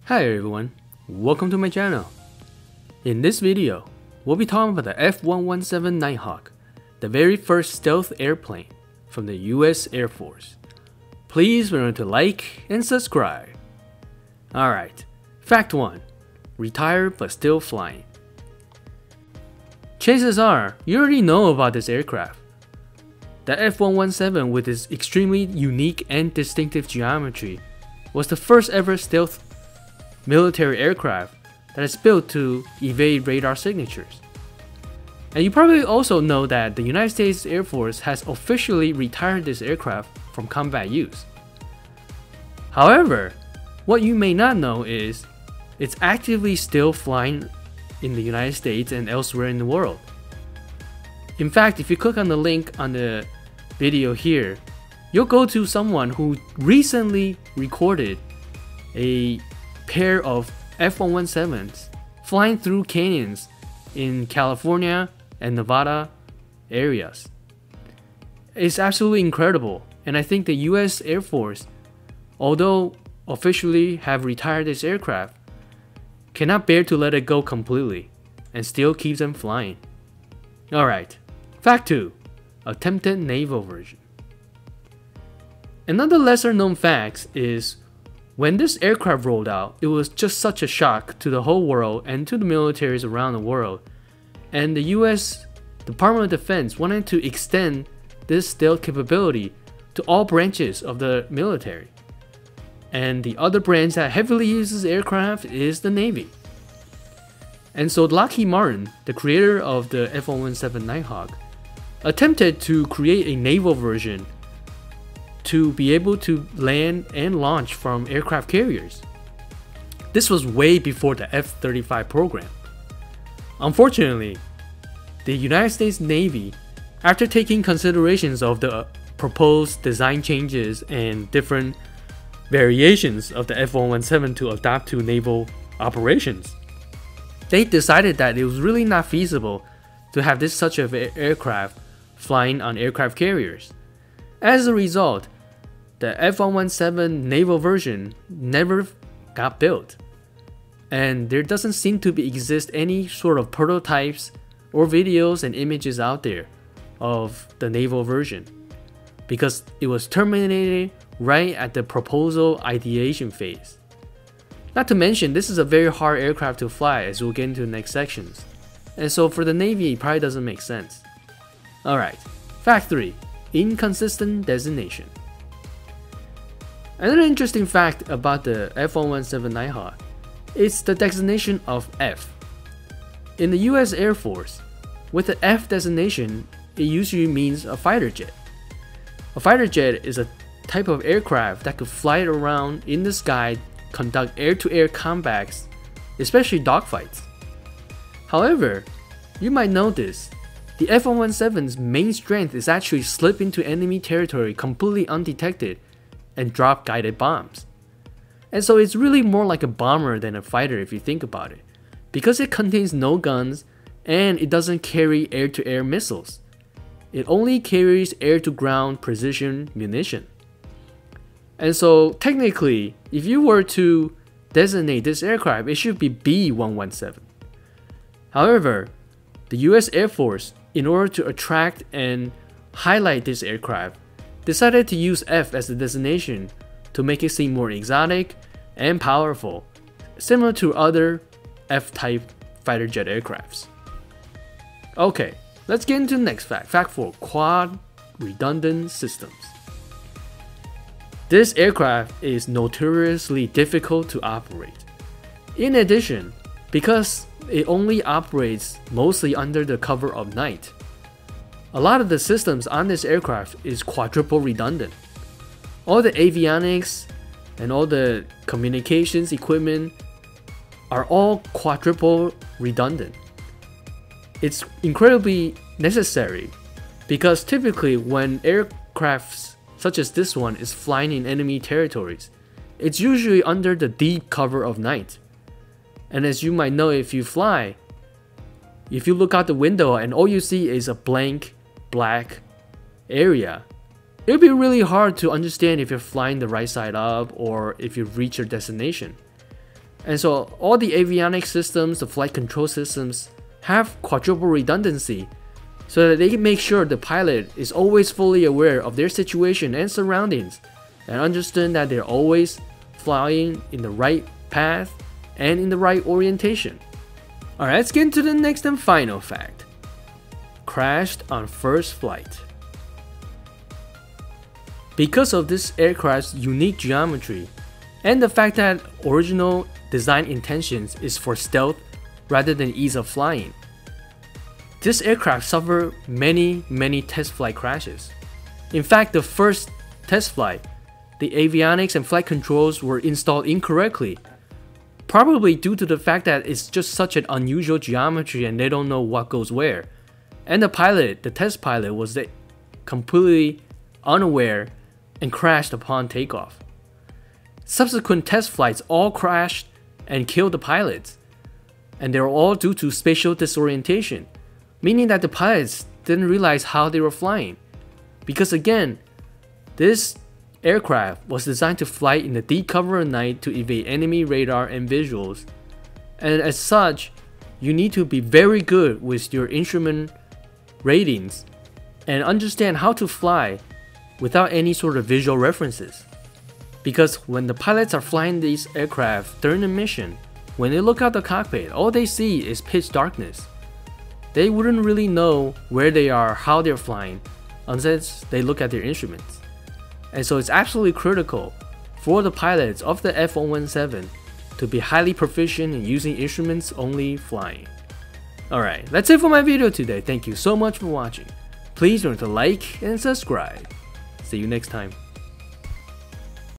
Hi everyone, welcome to my channel. In this video, we'll be talking about the F-117 Nighthawk, the very first stealth airplane from the US Air Force. Please remember to like and subscribe. Alright, fact 1. Retired but still flying. Chances are, you already know about this aircraft. The F-117 with its extremely unique and distinctive geometry was the first ever stealth military aircraft that is built to evade radar signatures. And you probably also know that the United States Air Force has officially retired this aircraft from combat use. However, what you may not know is it's actively still flying in the United States and elsewhere in the world. In fact, if you click on the link on the video here, you'll go to someone who recently recorded a pair of F-117s flying through canyons in California and Nevada areas. It's absolutely incredible, and I think the US Air Force, although officially have retired this aircraft, cannot bear to let it go completely and still keeps them flying. Alright, fact 2. Attempted naval version. Another lesser known fact is when this aircraft rolled out, it was just such a shock to the whole world and to the militaries around the world. And the US Department of Defense wanted to extend this stealth capability to all branches of the military. And the other branch that heavily uses aircraft is the Navy. And so Lockheed Martin, the creator of the F-117 Nighthawk, attempted to create a naval version to be able to land and launch from aircraft carriers. This was way before the F-35 program. Unfortunately, the United States Navy, after taking considerations of the proposed design changes and different variations of the F-117 to adapt to naval operations, they decided that it was really not feasible to have this such of aircraft flying on aircraft carriers. As a result, the F-117 naval version never got built, and there doesn't seem to exist any sort of prototypes or videos and images out there of the naval version because it was terminated right at the proposal ideation phase. Not to mention, this is a very hard aircraft to fly, as we'll get into the next sections, and so for the Navy it probably doesn't make sense. Alright, fact 3. Inconsistent designation. Another interesting fact about the F-117 Nighthawk is the designation of F. In the US Air Force, with the F designation, it usually means a fighter jet. A fighter jet is a type of aircraft that could fly around in the sky, conduct air-to-air combats, especially dogfights. However, you might notice the F-117's main strength is actually slip into enemy territory completely undetected and drop guided bombs. And so it's really more like a bomber than a fighter if you think about it, because it contains no guns and it doesn't carry air-to-air missiles. It only carries air-to-ground precision munition. And so technically, if you were to designate this aircraft, it should be B-117. However, the US Air Force, in order to attract and highlight this aircraft, decided to use F as the designation to make it seem more exotic and powerful, similar to other F-type fighter jet aircrafts. Okay, let's get into the next fact. Fact 4. Quad redundant systems. This aircraft is notoriously difficult to operate. In addition, because it only operates mostly under the cover of night, a lot of the systems on this aircraft is quadruple redundant. All the avionics and all the communications equipment are all quadruple redundant. It's incredibly necessary because typically when aircrafts such as this one is flying in enemy territories, it's usually under the deep cover of night. And as you might know, if you fly, if you look out the window and all you see is a blank black area, it would be really hard to understand if you're flying the right side up or if you've reached your destination. And so all the avionics systems, the flight control systems have quadruple redundancy so that they can make sure the pilot is always fully aware of their situation and surroundings and understand that they're always flying in the right path and in the right orientation. Alright, let's get into the next and final fact. Crashed on first flight. Because of this aircraft's unique geometry and the fact that original design intentions is for stealth rather than ease of flying, this aircraft suffered many test flight crashes. In fact, the first test flight, the avionics and flight controls were installed incorrectly, probably due to the fact that it's just such an unusual geometry and they don't know what goes where. And the pilot, the test pilot, was completely unaware and crashed upon takeoff. Subsequent test flights all crashed and killed the pilots, and they were all due to spatial disorientation, meaning that the pilots didn't realize how they were flying. Because again, this aircraft was designed to fly in the deep cover of night to evade enemy radar and visuals, and as such, you need to be very good with your instrument ratings and understand how to fly without any sort of visual references. Because when the pilots are flying these aircraft during a mission, when they look out the cockpit, all they see is pitch darkness. They wouldn't really know where they are, how they're flying, unless they look at their instruments. And so it's absolutely critical for the pilots of the F-117 to be highly proficient in using instruments only flying. Alright, that's it for my video today. Thank you so much for watching. Please remember to like and subscribe. See you next time.